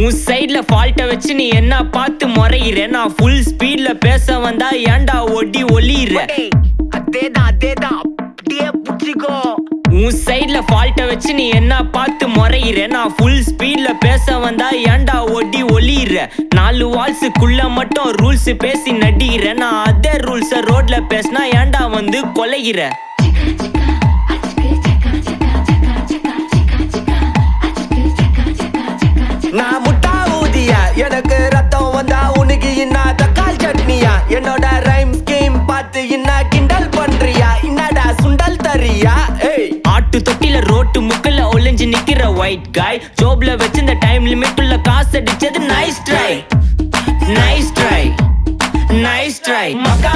உன் சைட்ல ஃபால்ட்ட வச்சு நீ என்ன பார்த்து முறையிற. நான் ஃபுல் ஸ்பீட்ல பேச வந்தா ஏன்டா ஒடி ஒளியிற. அதேதான் அப்படியே புடிச்சிக்கோ. உன் சைட்ல ஃபால்ட்ட வச்சு நீ என்ன பார்த்து முறையிற. நான் ஃபுல் ஸ்பீட்ல பேச வந்தா ஏன்டா ஒடி ஒளியிற. 4 வால்ஸுக்குள்ள மட்டும் ரூல்ஸ் பேசி நடிகிற. நான் அதே ரூல்ஸ ரோட்ல பேசினா ஏன்டா வந்து கொலைகிற. நான் முட்டா ஊதியா, எனக்கு ரத்தம் வந்தா உனக்கு இன்னா தக்காளி சட்னியா. என்னோட ரைம் ஸ்கீம் பார்த்து இன்னா கிண்டல் பண்றியா. என்னடா சுண்டல் தரியா. ஆட்டு தொட்டில ரோட்டு முக்கல்ல ஒளிஞ்சு நிக்கிற ஒயிட் காய். ஜோப்ல வச்சிருந்த டைம் லிமிட் உள்ள காசு அடிச்சது nice try. Nice try. Nice try. மக்கா